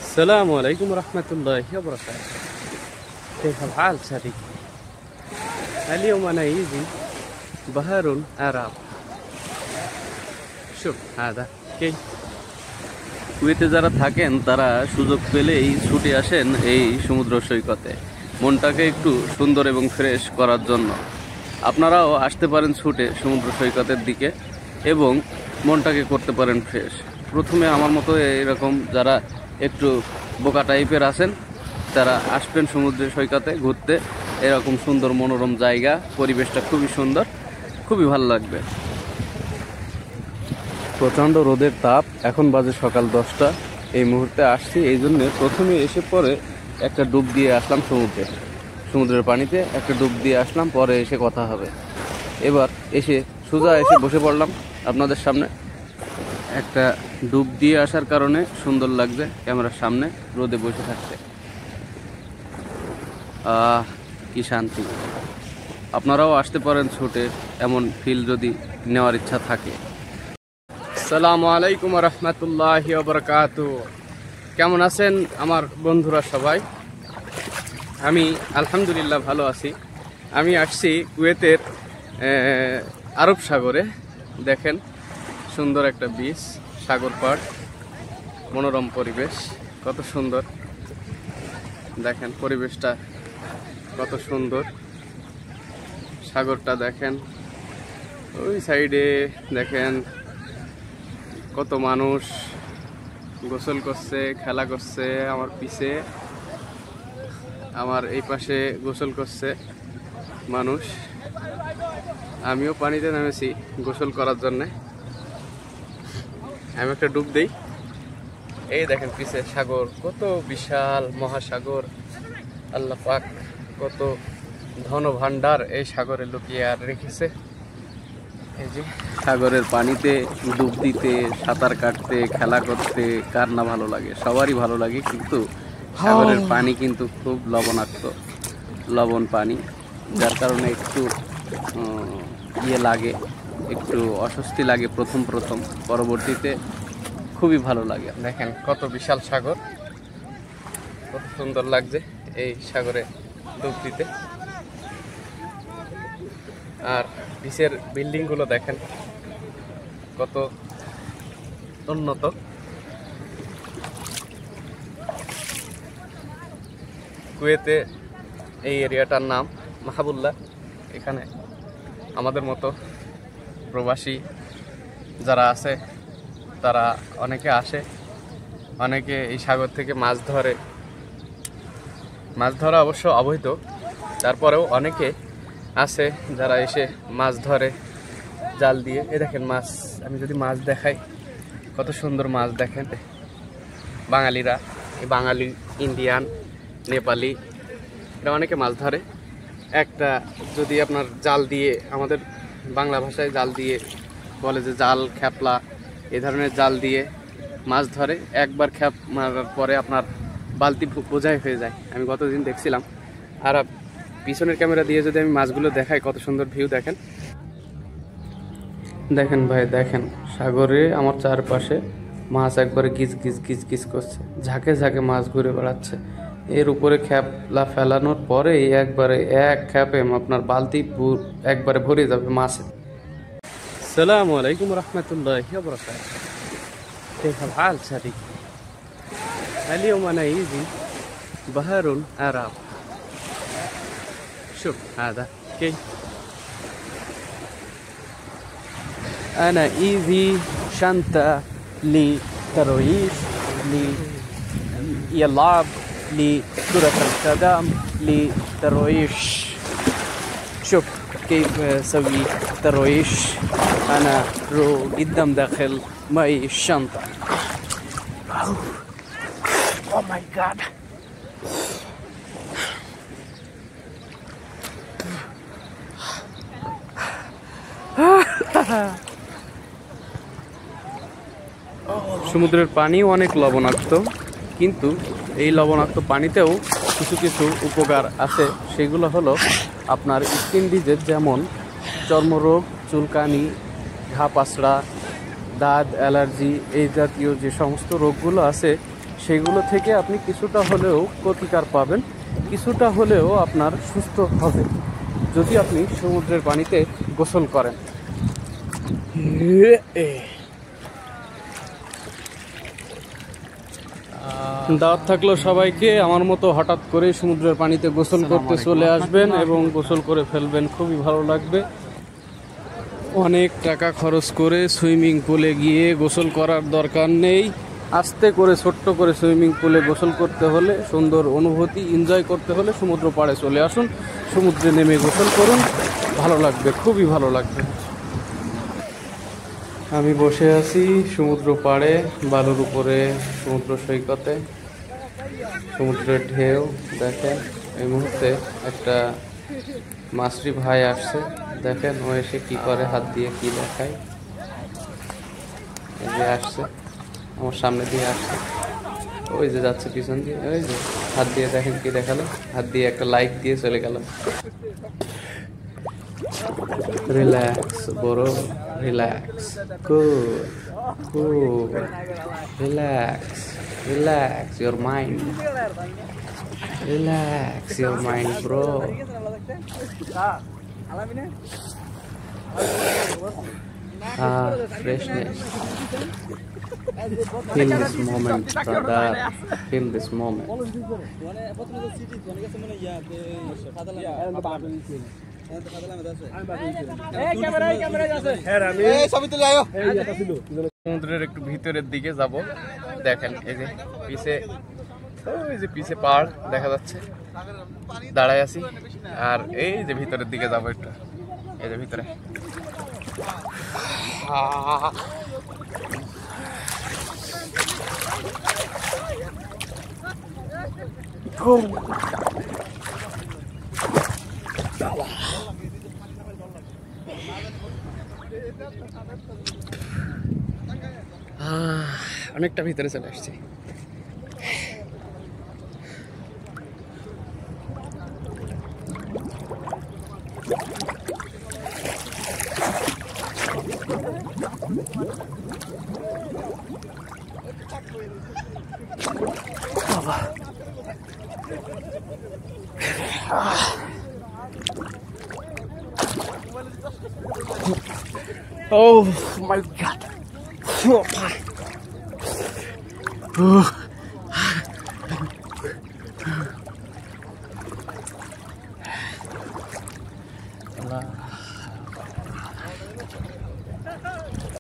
السلام عليكم ورحمة الله وبركاته. كيف الحال صديقي؟ اليوم أنا يجي بحر عرب. شوف هذا كيف কুয়েতে যারা থাকেন তারা সুযোগ পেলেই ছুটে আসেন এই সমুদ্র সৈকতে মনটাকে একটু সুন্দর এবং ফ্রেশ করার জন্য। আপনারাও আসতে পারেন ছুটে সমুদ্র সৈকতের দিকে এবং মনটাকে করতে পারেন ফ্রেশ। প্রথমে আমার মতো এরকম যারা একটু বোকা টাইপের আছেন তারা আসবেন সমুদ্র সৈকতে ঘুরতে। এরকম সুন্দর মনোরম জায়গা, পরিবেশটা খুবই সুন্দর, খুবই ভালো লাগবে। প্রচণ্ড রোদের তাপ, এখন বাজে সকাল 10টা। এই মুহূর্তে আসছি এই জন্য প্রথমে এসে পরে একটা ডুব দিয়ে আসলাম সমুদ্রের পানিতে একটা ডুব দিয়ে আসলাম, পরে এসে কথা হবে। এবার এসে সোজা এসে বসে পড়লাম আপনাদের সামনে। একটা ডুব দিয়ে আসার কারণে সুন্দর লাগছে ক্যামেরার সামনে রোদে বসে থাকতে। কি শান্তি! আপনারাও আসতে পারেন ছুটে, এমন ফিল যদি নেওয়ার ইচ্ছা থাকে। আসসালামু আলাইকুম রহমতুল্লাহি ওয়া বারাকাতুহু। কেমন আছেন আমার বন্ধুরা সবাই? আমি আলহামদুলিল্লাহ ভালো আছি। আমি আসছি কুয়েতের আরব সাগরে। দেখেন সুন্দর একটা বিচ, সাগর পাড়, মনোরম পরিবেশ, কত সুন্দর। দেখেন পরিবেশটা কত সুন্দর, সাগরটা দেখেন। ওই সাইডে দেখেন কত মানুষ গোসল করছে, খেলা করছে। আমার পিছে, আমার এই পাশে গোসল করছে মানুষ। আমিও পানিতে নেমেছি গোসল করার জন্যে। আমি একটা ডুব দিই। এই দেখেন পিছে সাগর, কত বিশাল মহাসাগর। আল্লাহ পাক কত ধন ভান্ডার এই সাগরে লুকিয়ে আর রেখেছে। এই যে সাগরের পানিতে ডুব দিতে, সাঁতার কাটতে, খেলা করতে কার না ভালো লাগে? সবারই ভালো লাগে, কিন্তু সাগরের পানি কিন্তু খুব লবণাক্ত, লবণ পানি, যার কারণে একটু লাগে, একটু অস্বস্তি লাগে প্রথম, পরবর্তীতে খুবই ভালো লাগে। দেখেন কত বিশাল সাগর, কত সুন্দর লাগছে এই সাগরে ডুব দিতে। আর বিচের বিল্ডিংগুলো দেখেন কত উন্নত। কুয়েতে এই এরিয়াটার নাম মাহাবুল্লাহ। এখানে আমাদের মতো প্রবাসী যারা আছে তারা অনেকে আসে, অনেকে এই সাগর থেকে মাছ ধরে। মাছ ধরা অবশ্য অবৈধ, তারপরেও অনেকে আছে যারা এসে মাছ ধরে জাল দিয়ে। এই দেখেন মাছ, আমি যদি মাছ দেখাই, কত সুন্দর মাছ দেখেন। বাঙালিরা, এই বাঙালি, ইন্ডিয়ান, নেপালি, এরা অনেকে মাছ ধরে। একটা যদি আপনার জাল দিয়ে, আমাদের বাংলা ভাষায় জাল দিয়ে বলে যে জাল, খ্যাপলা, এই ধরনের জাল দিয়ে মাছ ধরে। একবার খ্যাপ মারার পরে আপনার বালতি বোঝাই হয়ে যায়। আমি গতদিন দেখছিলাম। আর পিছনের ক্যামেরা দিয়ে যদি আমি মাছগুলো দেখাই, কত সুন্দর ভিউ দেখেন। দেখেন ভাই, দেখেন সাগরে আমার চারপাশে মাছ একবারে গিজ গিজ গিজ গিজ করছে, ঝাঁকে ঝাঁকে মাছ ঘুরে বেড়াচ্ছে। এর উপরে খ্যাপলা ফেলানোর পরে একবারে এক খ্যাপে আপনার বালতি একবারে ভরে যাবে মাছে। আসসালামু আলাইকুম রহমতুল্লাহি ওয়া বারাকাতুহু। كيف الحال صديقي؟ اليوم أنا يجي بحر عرب. شوف هذا كيف أنا إيزي شنطة لترويج، ليلعب، لكرة القدم، لترويج. شوف كيف أسوي ترويج. أنا رو قدام داخل معي الشنطة. Oh my God. সমুদ্রের পানিও অনেক লবণাক্ত, কিন্তু এই লবণাক্ত পানিতেও কিছু কিছু উপকার আছে। সেগুলো হলো আপনার স্কিন ডিজিজ, যেমন চর্মরোগ, চুলকানি, ঘা পাসড়া, দাঁত, অ্যালার্জি, এই জাতীয় যে সমস্ত রোগগুলো আছে সেগুলো থেকে আপনি কিছুটা হলেও প্রতিকার পাবেন, কিছুটা হলেও আপনার সুস্থ হবে যদি আপনি সমুদ্রের পানিতে গোসল করেন। দাওয়াত থাকলো সবাইকে, আমার মতো হঠাৎ করে সমুদ্রের পানিতে গোসল করতে চলে আসবেন এবং গোসল করে ফেলবেন, খুবই ভালো লাগবে। অনেক টাকা খরচ করে সুইমিং পুলে গিয়ে গোসল করার দরকার নেই, আস্তে করে ছোট্ট করে সুইমিং পুলে গোসল করতে হলে, সুন্দর অনুভূতি এনজয় করতে হলে সমুদ্র পাড়ে চলে আসুন, সমুদ্রে নেমে গোসল করুন, ভালো লাগবে, খুবই ভালো লাগবে। আমি বসে আছি সমুদ্র পাড়ে, বালুর উপরে সমুদ্র সৈকতে, সমুদ্রের ঢেউ দেখেন। এই মুহূর্তে একটা মাছরি ভাই আসছে, দেখেন ও এসে কি করে, হাত দিয়ে কি দেখায়। এই যে আসছে আমার সামনে দিয়ে আসছে, ওই যে যাচ্ছে পিছন দিয়ে, ওই যে হাত দিয়ে দেখেন কি দেখালো, হাত দিয়ে একটা লাইক দিয়ে চলে গেল। রিল্যাক্স বড়, relax, good, good, relax, relax your mind, relax your mind bro. Freshness, feel this moment brother, feel this moment. সমুদ্রের একটু ভিতরের দিকে যাব, দেখেন এই যে পিছে, ওই যে পিছে পাহাড় দেখা যাচ্ছে, দাঁড়ায় আছি। আর এই যে ভিতরের দিকে যাব একটু, এই যে ভিতরে অনেকটা ভিতরে চলে আসছে। Oh my God.